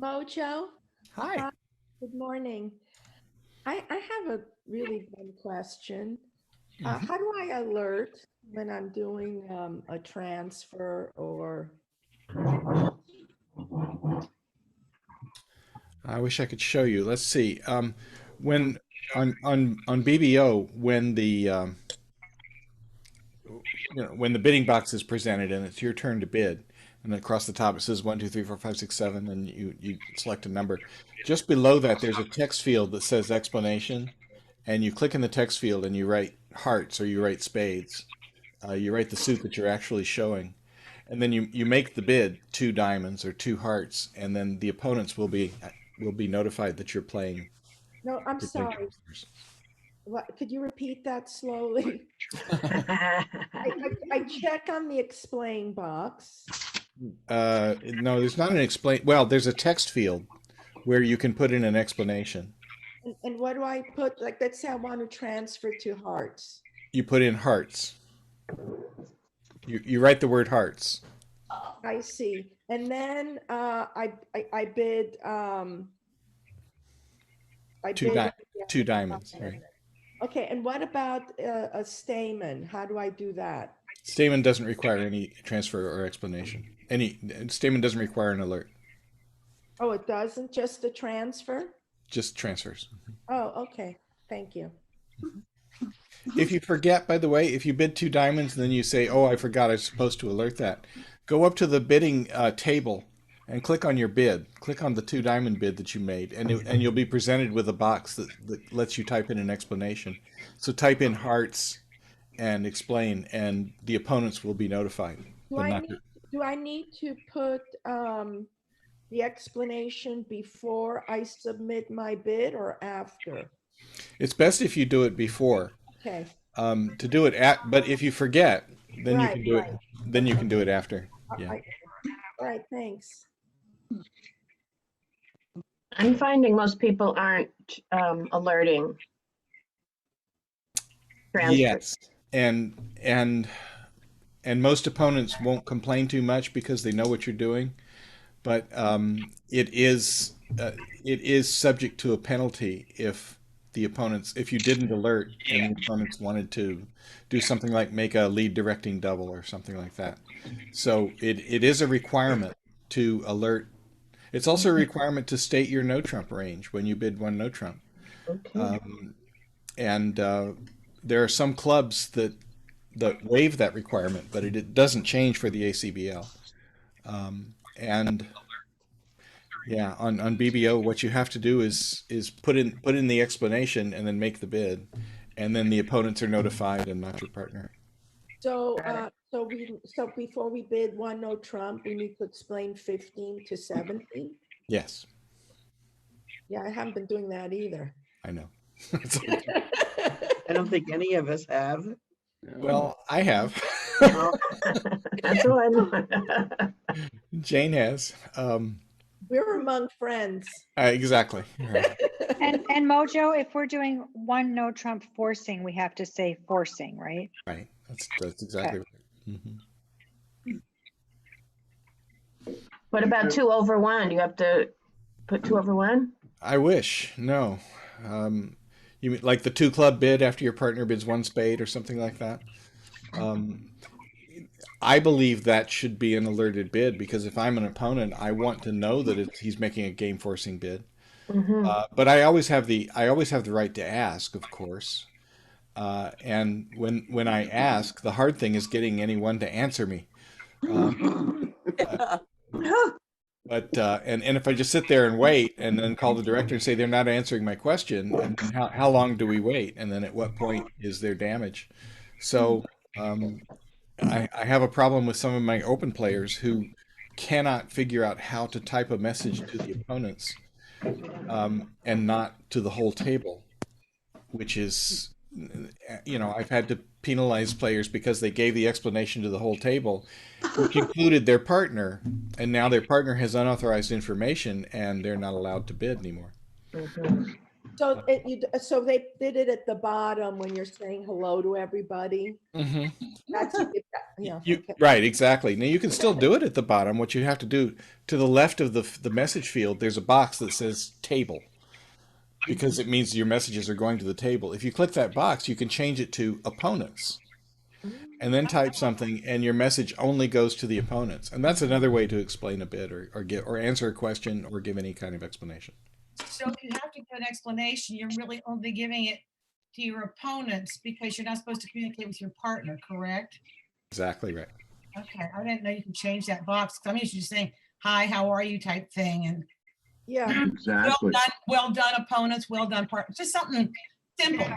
Mojo, Hi. hi, good morning. I have a really dumb question. Mhm. How do I alert when I'm doing a transfer or I wish I could show you. Let's see. When on BBO, when when the bidding box is presented and it's your turn to bid, and then across the top it says 1, 2, 3, 4, 5, 6, 7, and you select a number. Just below that, there's a text field that says explanation, and you click in the text field and you write hearts or you write spades. You write the suit that you're actually showing, and then you make the bid 2 diamonds or 2 hearts, and then the opponents will be notified that no, I'm you're playing sorry. transfers. What, could you repeat that slowly? I check on the explain box. No, there's not an explain. Well, there's a text field where you can put in an explanation. And what do I put? Like, let's say I want to transfer to hearts. You put in hearts. You write the word hearts. I see. And then I bid I Two bid di- 2 diamonds. Right. Okay, and what about a stamen? How do I do that? Statement doesn't require any transfer or explanation. Any statement doesn't require an alert. Oh, it doesn't, just the transfer? Just transfers. Oh, okay. Thank you. If you forget, by the way, if you bid 2 diamonds and then you say, "Oh, I forgot, I was supposed to alert that," go up to the bidding table and click on your bid. Click on the 2 diamond bid that you made, and you'll be presented with a box that lets you type in an explanation. So type in hearts and explain, and the opponents will be notified. Do But I not need do I need to put the explanation before I submit my bid or after? it's best if you do it before. Okay. To do it at, but if you forget, then you Right, can do it. right. Then you Okay. can do it after. Yeah. All right, thanks. I'm finding most people aren't alerting transfer. Yes. And and and most opponents won't complain too much because they know what you're doing. But it is subject to a penalty if you didn't alert and the opponents wanted to do something like make a lead directing double or something like that. So it is a requirement to alert. It's also a requirement to state your no trump range when you bid one no trump. Okay. And there are some clubs that waive that requirement, but it doesn't change for the ACBL. And yeah, on BBO, what you have to do is put in the explanation and then make the bid, and then the opponents are notified and not your partner. So Got it. so before we bid one no Trump, we need to explain 15 to 17. Yes, Yeah, I haven't been doing that either. I know. It's okay. I don't think any of us have. Well, I have. Oh, That's what I'm. Jane has. We're among friends. Exactly. Right. And Mojo, if we're doing one no Trump forcing, we have to say forcing, right? Right. That's exactly right. Hmm. What about 2/1? You have to put 2/1? I wish. No. You mean like the 2 club bid after your partner bids 1 spade or something like that? Um, I believe that should be an alerted bid because if I'm an opponent, I want to know that he's making a game forcing bid. Mm-hmm. But I always have the right to ask, of course. And when I ask, the hard thing is getting anyone to answer me. Um, uh, but if I just sit there and wait and then call the director and say they're not answering my question, and then how long do we wait? And then at what point is there damage? So um, I have a problem with some of my open players who cannot figure out how to type a message to the opponents and not to the whole table, which is, I've had to penalize players because they gave the explanation to the whole table, which included their partner, and now their partner has unauthorized information and they're not allowed to bid anymore. Mm-hmm. So they did it at the bottom when you're saying hello to everybody. Mhm. That's yeah. You, Okay. right, exactly. Now you can still do it at the bottom. What you have to do, to the left of the message field, there's a box that says table, because it means your messages are going to the table. If you click that box, you can change it to opponents and then type something, and your message only goes to the opponents. And that's another way to explain a bit, or answer a question, or give any kind of explanation. So if you have to give an explanation, you're really only giving it to your opponents because you're not supposed to communicate with your partner, correct? Exactly right. Okay, I didn't know you could change that box. 'Cause I'm usually just saying, hi, how are you type thing. And Yeah. Exactly. well done, opponents, well done, partners. Just something simple.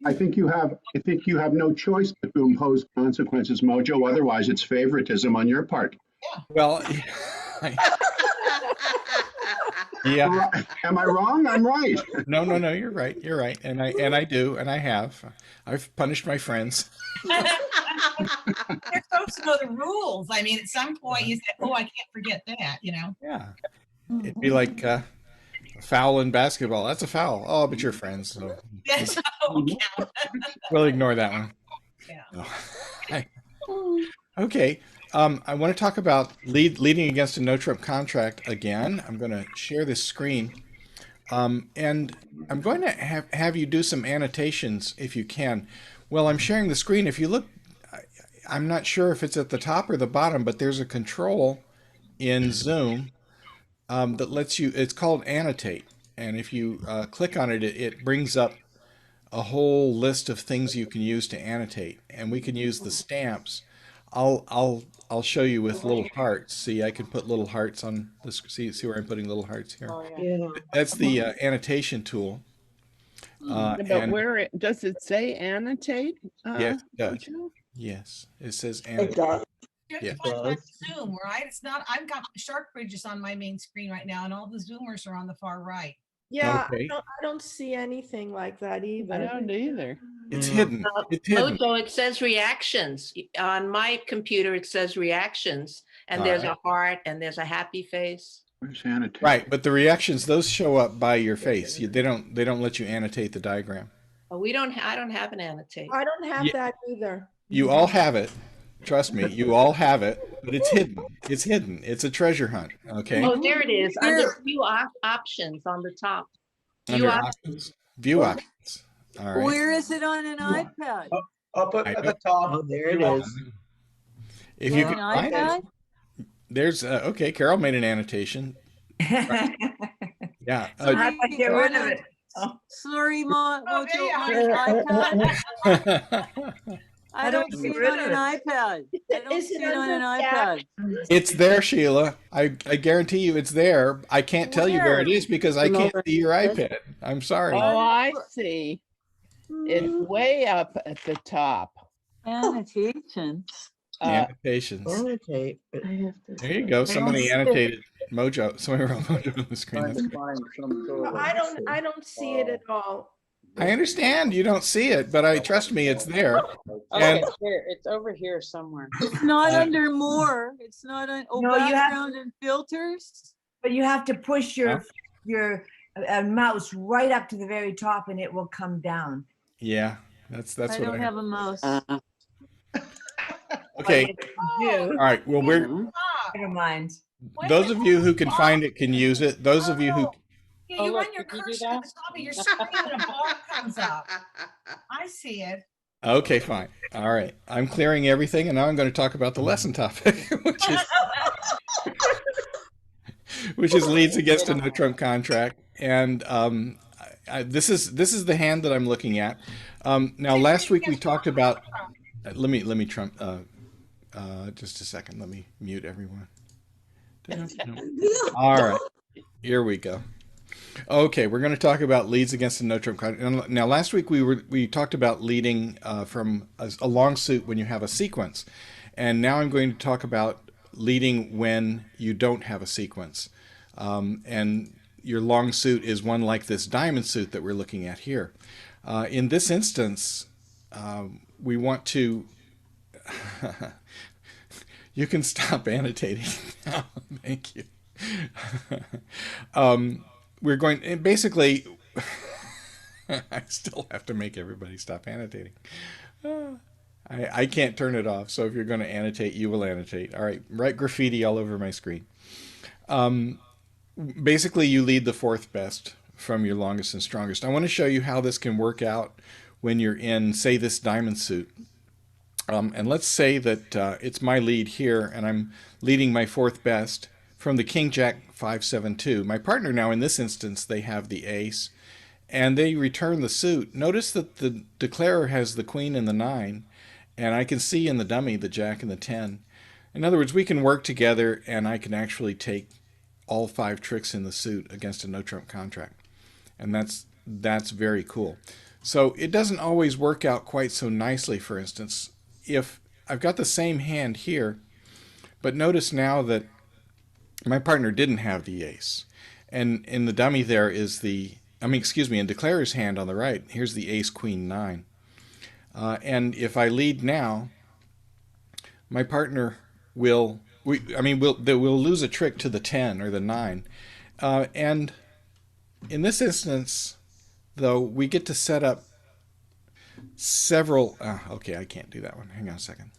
I think you have no choice but to impose consequences, Mojo. Otherwise, it's favoritism on your part. Well, yeah. Am I wrong? I'm right. No, you're right. You're right. And I do, and I have. I've punished my friends. You're supposed to know the rules. I mean, at some point you say, oh, I can't forget that, you know? Yeah. It'd be like a foul in basketball. That's a foul. Oh, but you're friends, so Yes. Okay. we'll ignore that one. Yeah. No. Okay. I want to talk about leading against a no-trump contract again. I'm going to share this screen. And I'm going to have you do some annotations if you can. Well, I'm sharing the screen. If you look, I'm not sure if it's at the top or the bottom, but there's a control in Zoom that lets you, it's called annotate. And if you click on it, it brings up a whole list of things you can use to annotate. And we can use the stamps. I'll show you with little hearts. See, I can put little hearts on this. See where I'm putting little hearts here. Yeah. That's the annotation tool. But and where does it say annotate? yes, it does. Mojo? Yes, it says It annotate. does. It's Yeah. like on Zoom, right? It's not, I've got Shark Bridges on my main screen right now, and all the Zoomers are on the far right. Yeah, Okay. I don't see anything like that I either. don't either. It's hidden. It's hidden. Mojo, it says reactions. On my computer, it says reactions, and All there's right. a heart and there's a happy face. Where's annotate? Right, but the reactions, those show up by your face. They don't let you annotate the diagram. Oh, I don't have an annotate. I don't have Yeah. that either. You all have it. Trust me, you all have it, but it's hidden. It's hidden. It's a treasure hunt. Okay. Oh, there it is, under view options on the top. View Under options. options. View options. All right. Where is it on an iPad? Up at the top. Oh, there it is. If you On can an find it, iPad? there's okay. Carol made an annotation. Yeah. Sorry, get rid of it. Sorry, Oh, Mojo, there you on an iPad? I don't don't see get it rid on of an it. iPad. I don't Is see it it on an under tab? iPad. It's there, Sheila. I guarantee you it's there. I can't tell you where it is because I can't see your iPad. I'm sorry. Oh, I see. It's way up at the top. Annotations. Annotations. Annotate. There you go. Somebody annotated Mojo. Somebody wrote Mojo on the screen. That's great. I don't see it at all. I understand you don't see it, but trust me, it's there. Okay, And here, it's over here somewhere. It's not under more. It's not on, No, you have- background and filters. But you have to push your mouse right up to the very top and it will come down. yeah, that's I what don't have a mouse. Okay. All right. Well, Never mind. those of you who can find it can use it. Those of you who Yeah, Oh, you look, run your did you do cursor to that? the top of your screen and a bar comes up. I see it. Okay, fine. All right. I'm clearing everything, and now I'm going to talk about the lesson topic, which is leads against a no trump contract. And this is the hand that I'm looking at. Now, last week we talked about. Let me Trump. Just a second. Let me mute everyone. All right. Here we go. Okay, we're going to talk about leads against a no trump contract. Now, last week we talked about leading from a long suit when you have a sequence, and now I'm going to talk about leading when you don't have a sequence. And your long suit is one like this diamond suit that we're looking at here. In this instance, we want to. You can stop annotating now. Thank you. We're going, basically, I still have to make everybody stop annotating. I can't turn it off, so if you're going to annotate, you will annotate. All right, write graffiti all over my screen. Basically, you lead the fourth best from your longest and strongest. I want to show you how this can work out when you're in, say, this diamond suit. And let's say that it's my lead here, and I'm leading my fourth best from the King Jack 5-7-2. My partner now, in this instance, they have the ace, and they return the suit. Notice that the declarer has the queen and the 9, and I can see in the dummy the jack and the 10. In other words, we can work together, and I can actually take all 5 tricks in the suit against a no-trump contract. And that's very cool. So it doesn't always work out quite so nicely. For instance, if I've got the same hand here, but notice now that my partner didn't have the ace. And in the dummy there is in declarer's hand on the right, here's the ace, queen, 9. And if I lead now, my partner we'll lose a trick to the 10 or the 9. And in this instance, though, we get to set up several... okay, I can't do that one. Hang on a second.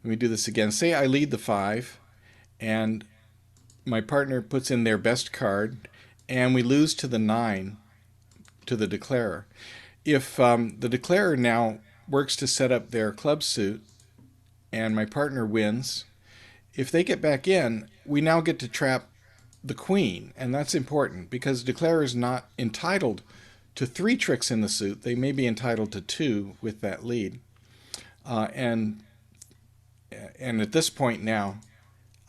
Let me do this again. Say I lead the 5, and my partner puts in their best card, and we lose to the 9, to the declarer. If the declarer now works to set up their club suit, and my partner wins, if they get back in, we now get to trap the queen, and that's important because the declarer is not entitled to 3 tricks in the suit. They may be entitled to 2 with that lead. And at this point now,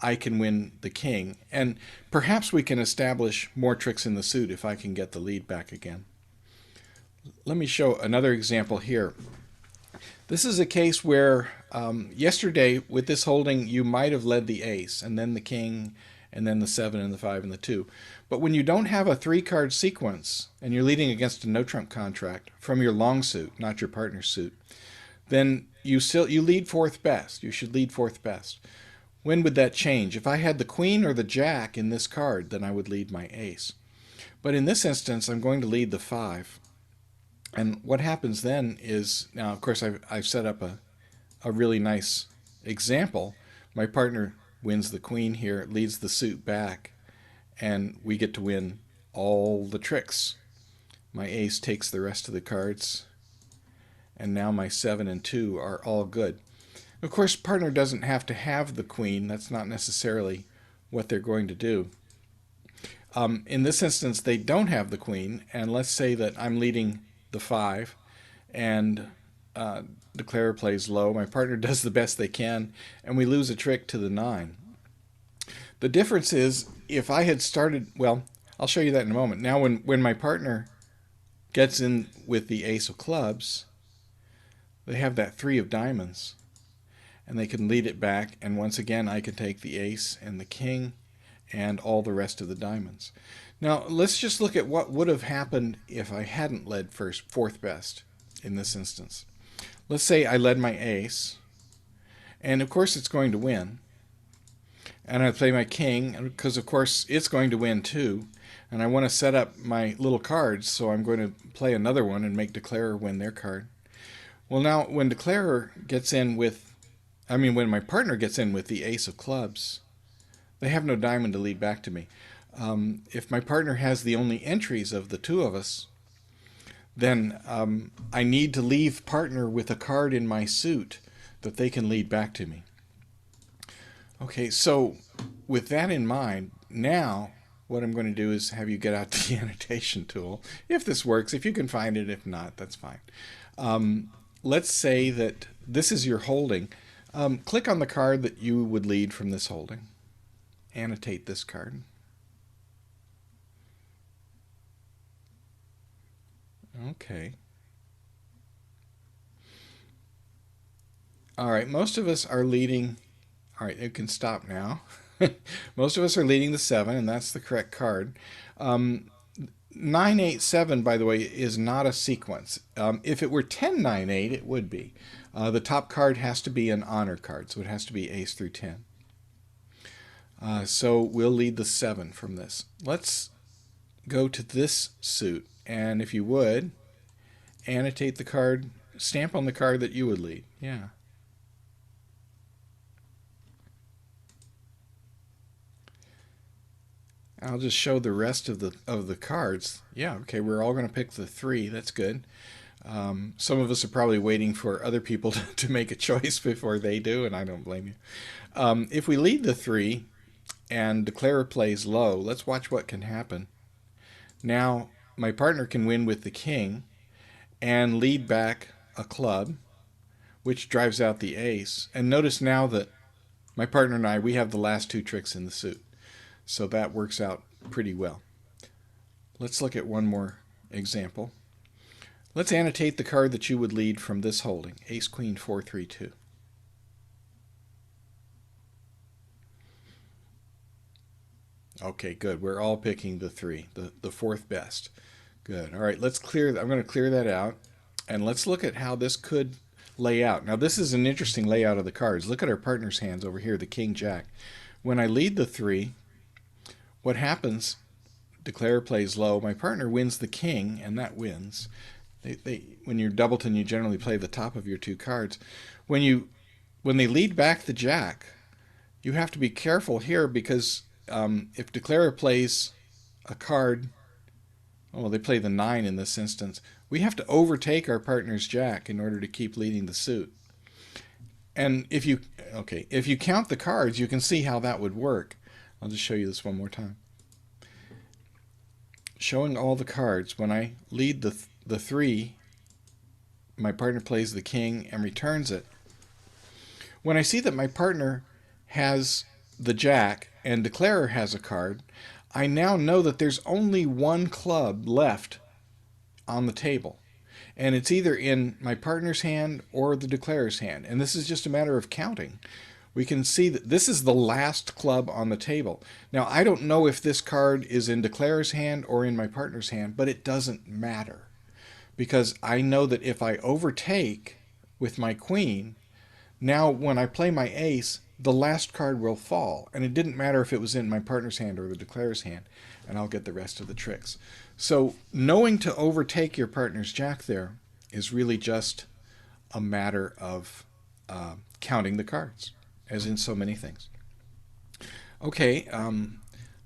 I can win the king. And perhaps we can establish more tricks in the suit if I can get the lead back again. Let me show another example here. This is a case where yesterday with this holding, you might have led the ace, and then the king, and then the 7 and the 5 and the 2. But when you don't have a 3-card sequence, and you're leading against a no-trump contract from your long suit, not your partner's suit, then you lead fourth best. You should lead fourth best. When would that change? If I had the queen or the jack in this card, then I would lead my ace. But in this instance, I'm going to lead the 5. And what happens then is, now of course I've set up a really nice example. My partner wins the queen here, leads the suit back, and we get to win all the tricks. My ace takes the rest of the cards, and now my 7 and 2 are all good. Of course, partner doesn't have to have the queen. That's not necessarily what they're going to do. In this instance, they don't have the queen, and let's say that I'm leading the 5, and declarer plays low. My partner does the best they can, and we lose a trick to the 9. The difference is, if I had started, well, I'll show you that in a moment. Now, when my partner gets in with the ace of clubs, they have that 3 of diamonds, and they can lead it back, and once again, I can take the ace and the king and all the rest of the diamonds. Now, let's just look at what would have happened if I hadn't led fourth best in this instance. Let's say I led my ace, and of course it's going to win. And I play my king, because of course it's going to win too. And I want to set up my little cards, so I'm going to play another one and make declarer win their card. Well, now when declarer gets in with, when my partner gets in with the ace of clubs, they have no diamond to lead back to me. If my partner has the only entries of the 2 of us, then I need to leave partner with a card in my suit that they can lead back to me. Okay, so with that in mind, now what I'm going to do is have you get out the annotation tool. If this works, if you can find it, if not, that's fine. Let's say that this is your holding. Click on the card that you would lead from this holding. Annotate this card. Okay. All right, most of us are leading... All right, it can stop now. Most of us are leading the 7, and that's the correct card. 9, 8, 7, by the way, is not a sequence. If it were 10, 9, 8, it would be. The top card has to be an honor card, so it has to be ace through 10. So we'll lead the 7 from this. Let's go to this suit, and if you would, annotate the card, stamp on the card that you would lead. Yeah. I'll just show the rest of the cards. Yeah, okay, we're all going to pick the 3. That's good. Some of us are probably waiting for other people to make a choice before they do, and I don't blame you. If we lead the 3 and declare plays low, let's watch what can happen. Now, my partner can win with the king and lead back a club, which drives out the ace. And notice now that my partner and I, we have the last 2 tricks in the suit. So that works out pretty well. Let's look at one more example. Let's annotate the card that you would lead from this holding, ace, queen, 4, 3, 2. Okay, good. We're all picking the 3, the 4th best. Good. All right, let's clear that. I'm going to clear that out, and let's look at how this could lay out. Now, this is an interesting layout of the cards. Look at our partner's hands over here, the king, jack. When I lead the 3, what happens? Declare plays low. My partner wins the king, and that wins. When you're doubleton, you generally play the top of your 2 cards. When they lead back the jack, you have to be careful here because if declare plays a card, well, they play the 9 in this instance, we have to overtake our partner's jack in order to keep leading the suit. And if you count the cards, you can see how that would work. I'll just show you this one more time. Showing all the cards, when I lead the 3, my partner plays the king and returns it. When I see that my partner has the jack and declarer has a card, I now know that there's only one club left on the table. And it's either in my partner's hand or the declarer's hand. And this is just a matter of counting. We can see that this is the last club on the table. Now, I don't know if this card is in declarer's hand or in my partner's hand, but it doesn't matter. Because I know that if I overtake with my queen, now when I play my ace, the last card will fall. And it didn't matter if it was in my partner's hand or the declarer's hand. And I'll get the rest of the tricks. So knowing to overtake your partner's jack there is really just a matter of counting the cards, as in so many things. Okay,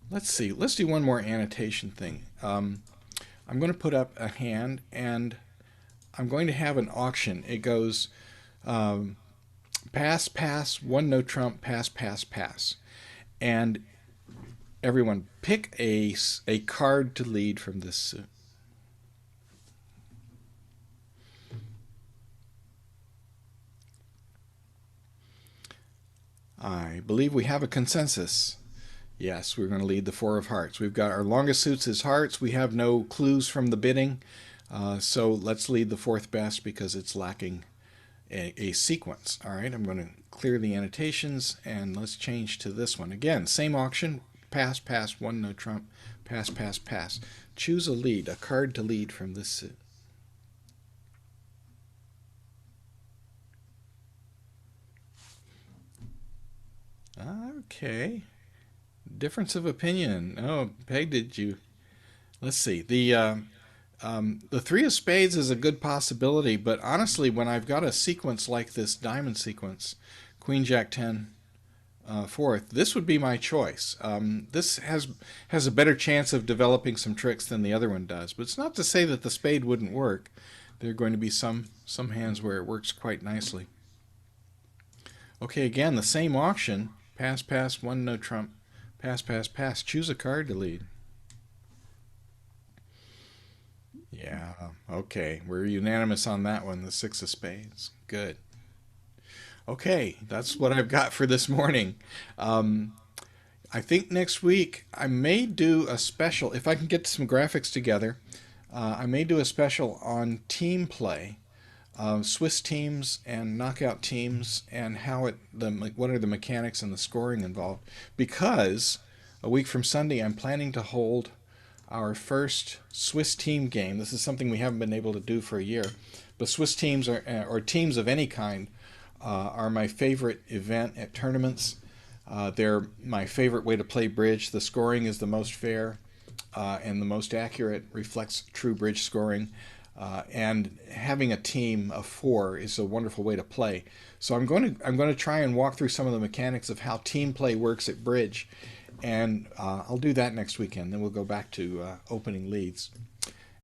let's see. Let's do one more annotation thing. I'm going to put up a hand, and I'm going to have an auction. It goes pass, pass, 1 no trump, pass, pass, pass. And everyone pick a card to lead from this suit. I believe we have a consensus. Yes, we're going to lead the 4 of hearts. We've got our longest suits as hearts. We have no clues from the bidding. So let's lead the 4th best because it's lacking a sequence. All right, I'm going to clear the annotations and let's change to this one. Again, same auction. Pass, pass, 1 no trump, pass, pass, pass. Choose a lead, a card to lead from this suit. Okay. Difference of opinion. Oh, Peg, did you? Let's see. The 3 of spades is a good possibility, but honestly, when I've got a sequence like this diamond sequence, Queen, Jack, 10, 4th, this would be my choice. This has a better chance of developing some tricks than the other one does, but it's not to say that the spade wouldn't work. There are going to be some hands where it works quite nicely. Okay, again, the same auction. Pass, pass, 1 no trump, pass, pass, pass. Choose a card to lead. Yeah, okay, we're unanimous on that one, the 6 of spades. Good. Okay, that's what I've got for this morning. I think next week I may do a special, if I can get some graphics together, I may do a special on team play, Swiss teams and knockout teams, and how what are the mechanics and the scoring involved. Because a week from Sunday I'm planning to hold our first Swiss team game. This is something we haven't been able to do for a year. But Swiss teams or teams of any kind are my favorite event at tournaments. They're my favorite way to play bridge. The scoring is the most fair. and the most accurate reflects true bridge scoring. And having a team of 4 is a wonderful way to play. So I'm going to try and walk through some of the mechanics of how team play works at bridge, and I'll do that next weekend. Then we'll go back to opening leads.